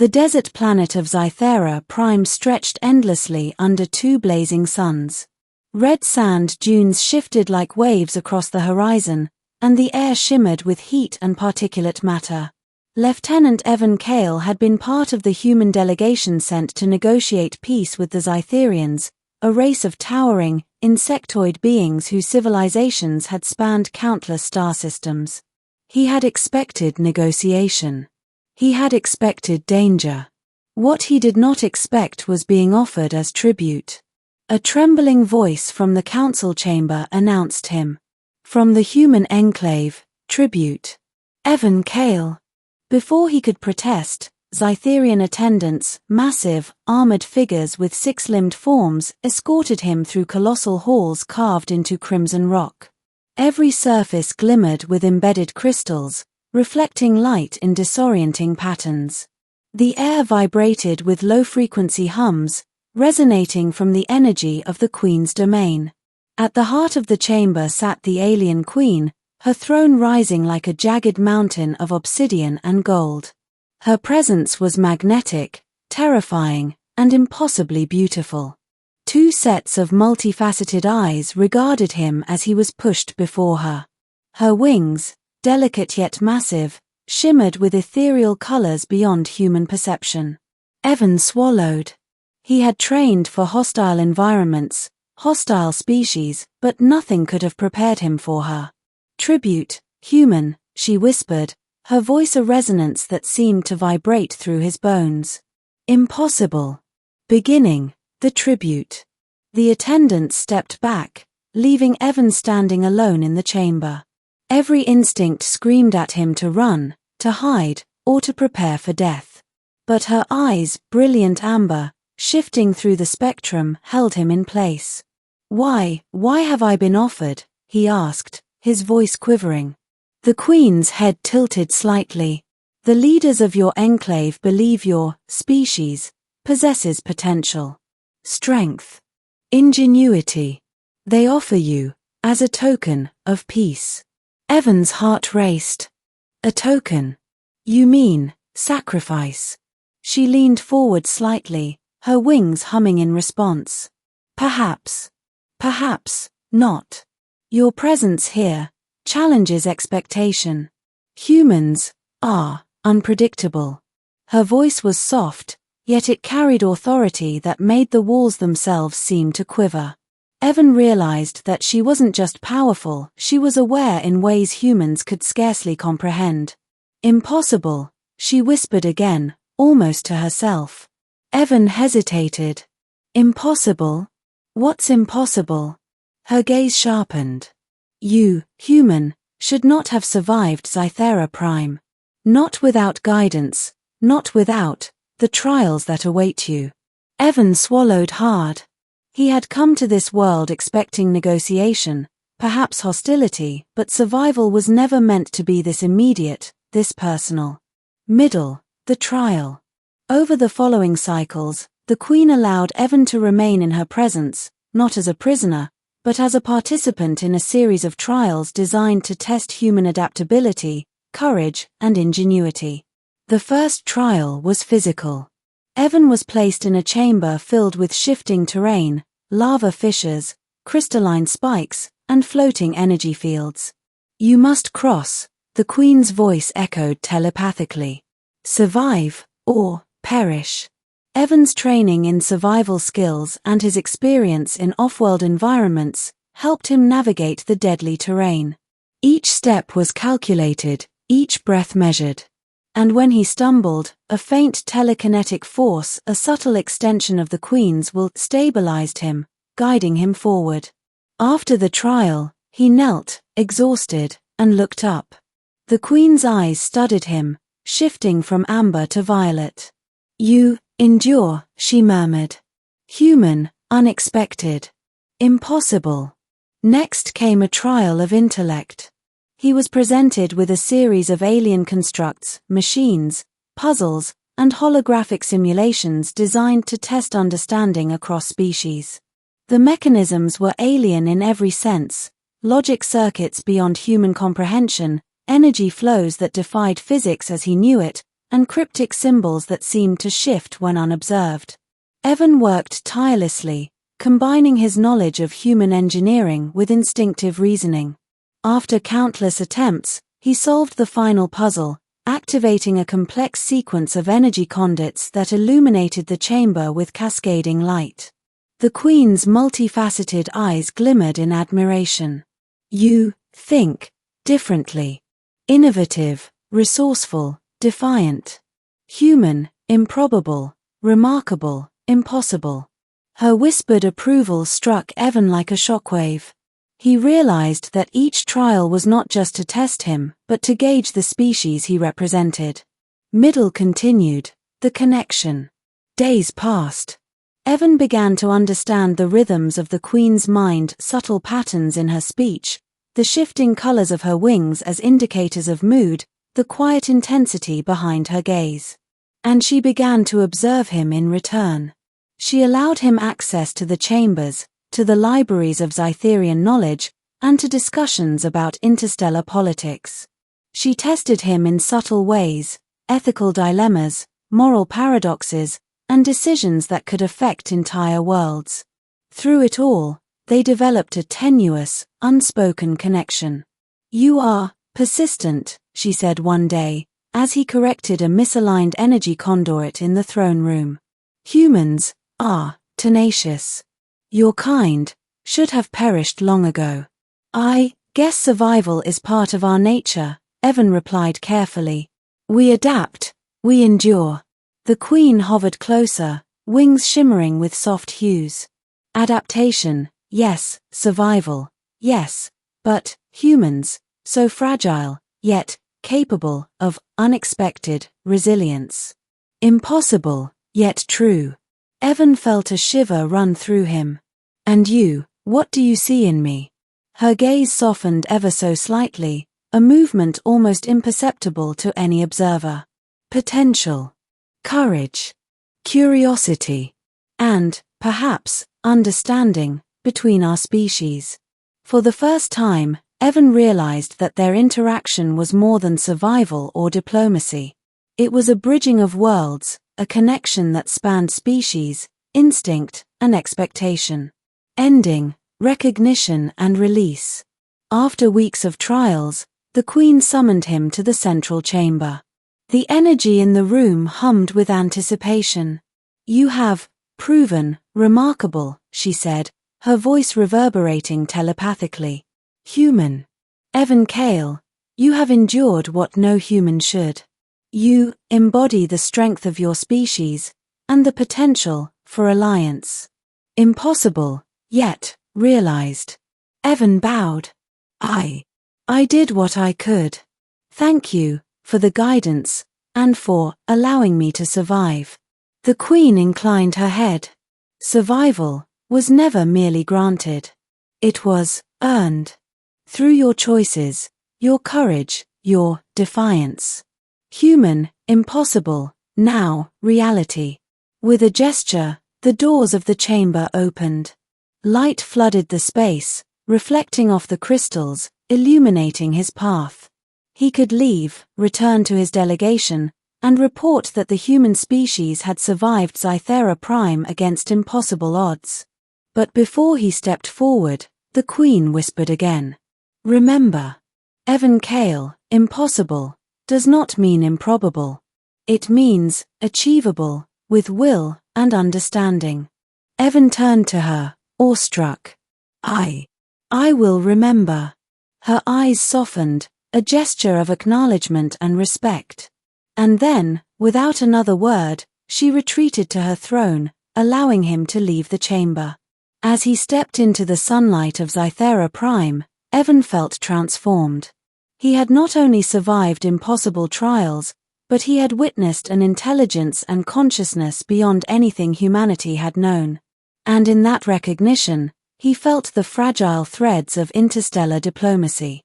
The desert planet of Zythera Prime stretched endlessly under two blazing suns. Red sand dunes shifted like waves across the horizon, and the air shimmered with heat and particulate matter. Lieutenant Evan Cale had been part of the human delegation sent to negotiate peace with the Zytherians, a race of towering, insectoid beings whose civilizations had spanned countless star systems. He had expected negotiation. He had expected danger. What he did not expect was being offered as tribute. A trembling voice from the council chamber announced him. From the human enclave, tribute. Evan Cale. Before he could protest, Zytherian attendants, massive, armored figures with six-limbed forms, escorted him through colossal halls carved into crimson rock. Every surface glimmered with embedded crystals, reflecting light in disorienting patterns. The air vibrated with low-frequency hums, resonating from the energy of the Queen's domain. At the heart of the chamber sat the alien Queen, her throne rising like a jagged mountain of obsidian and gold. Her presence was magnetic, terrifying, and impossibly beautiful. Two sets of multifaceted eyes regarded him as he was pushed before her. Her wings, delicate yet massive, shimmered with ethereal colors beyond human perception. Evan swallowed. He had trained for hostile environments, hostile species, but nothing could have prepared him for her. Tribute, human, she whispered, her voice a resonance that seemed to vibrate through his bones. Impossible. Beginning, the tribute. The attendants stepped back, leaving Evan standing alone in the chamber. Every instinct screamed at him to run, to hide, or to prepare for death. But her eyes, brilliant amber, shifting through the spectrum, held him in place. Why have I been offered?" he asked, his voice quivering. The Queen's head tilted slightly. "The leaders of your enclave believe your species possesses potential, strength, ingenuity. They offer you, as a token, of peace." Evan's heart raced. "A token? You mean, sacrifice?" She leaned forward slightly, her wings humming in response. Perhaps not. Your presence here challenges expectation. Humans are unpredictable." Her voice was soft, yet it carried authority that made the walls themselves seem to quiver. Evan realized that she wasn't just powerful, she was aware in ways humans could scarcely comprehend. "Impossible," she whispered again, almost to herself. Evan hesitated. "Impossible? What's impossible?" Her gaze sharpened. "You, human, should not have survived Zythera Prime. Not without guidance, not without the trials that await you." Evan swallowed hard. He had come to this world expecting negotiation, perhaps hostility, but survival was never meant to be this immediate, this personal. The trial. Over the following cycles, the Queen allowed Evan to remain in her presence, not as a prisoner, but as a participant in a series of trials designed to test human adaptability, courage, and ingenuity. The first trial was physical. Evan was placed in a chamber filled with shifting terrain, lava fissures, crystalline spikes, and floating energy fields. "You must cross," the Queen's voice echoed telepathically. "Survive, or perish." Evan's training in survival skills and his experience in off-world environments helped him navigate the deadly terrain. Each step was calculated, each breath measured. And when he stumbled, a faint telekinetic force, a subtle extension of the Queen's will, stabilized him, guiding him forward. After the trial, he knelt, exhausted, and looked up. The Queen's eyes studied him, shifting from amber to violet. "You endure," she murmured. "Human, unexpected. Impossible." Next came a trial of intellect. He was presented with a series of alien constructs, machines, puzzles, and holographic simulations designed to test understanding across species. The mechanisms were alien in every sense: logic circuits beyond human comprehension, energy flows that defied physics as he knew it, and cryptic symbols that seemed to shift when unobserved. Evan worked tirelessly, combining his knowledge of human engineering with instinctive reasoning. After countless attempts, he solved the final puzzle, activating a complex sequence of energy conduits that illuminated the chamber with cascading light. The Queen's multifaceted eyes glimmered in admiration. "You think differently. Innovative, resourceful, defiant. Human, improbable, remarkable, impossible." Her whispered approval struck Evan like a shockwave. He realized that each trial was not just to test him, but to gauge the species he represented. Middle continued, the connection. Days passed. Evan began to understand the rhythms of the Queen's mind, subtle patterns in her speech, the shifting colors of her wings as indicators of mood, the quiet intensity behind her gaze. And she began to observe him in return. She allowed him access to the chambers, to the libraries of Zytherian knowledge, and to discussions about interstellar politics. She tested him in subtle ways, ethical dilemmas, moral paradoxes, and decisions that could affect entire worlds. Through it all, they developed a tenuous, unspoken connection. "You are persistent," she said one day, as he corrected a misaligned energy conduit in the throne room. "Humans are tenacious. Your kind should have perished long ago." "I guess survival is part of our nature," Evan replied carefully. "We adapt, we endure." The Queen hovered closer, wings shimmering with soft hues. "Adaptation, yes, survival, yes, but humans, so fragile, yet capable of unexpected resilience. Impossible, yet true." Evan felt a shiver run through him. "And you, what do you see in me?" Her gaze softened ever so slightly, a movement almost imperceptible to any observer. "Potential, courage, curiosity, and, perhaps, understanding, between our species." For the first time, Evan realized that their interaction was more than survival or diplomacy. It was a bridging of worlds, a connection that spanned species, instinct, and expectation. Ending, recognition and release. After weeks of trials, the Queen summoned him to the central chamber. The energy in the room hummed with anticipation. "You have proven remarkable," she said, her voice reverberating telepathically. "Human. Evan Kale, you have endured what no human should. You embody the strength of your species, and the potential for alliance. Impossible, yet realized." Evan bowed. I did what I could. Thank you for the guidance, and for allowing me to survive." The Queen inclined her head. Survival was never merely granted. It was earned. Through your choices, your courage, your defiance. Human, impossible, now reality. With a gesture, the doors of the chamber opened. Light flooded the space, reflecting off the crystals, illuminating his path. He could leave, return to his delegation, and report that the human species had survived Zythera Prime against impossible odds. But before he stepped forward, the Queen whispered again. "Remember, Evan Kale, impossible, does not mean improbable. It means achievable, with will and understanding." Evan turned to her, awestruck. I will remember." Her eyes softened, a gesture of acknowledgement and respect. And then, without another word, she retreated to her throne, allowing him to leave the chamber. As he stepped into the sunlight of Zythera Prime, Evan felt transformed. He had not only survived impossible trials, but he had witnessed an intelligence and consciousness beyond anything humanity had known. And in that recognition, he felt the fragile threads of interstellar diplomacy.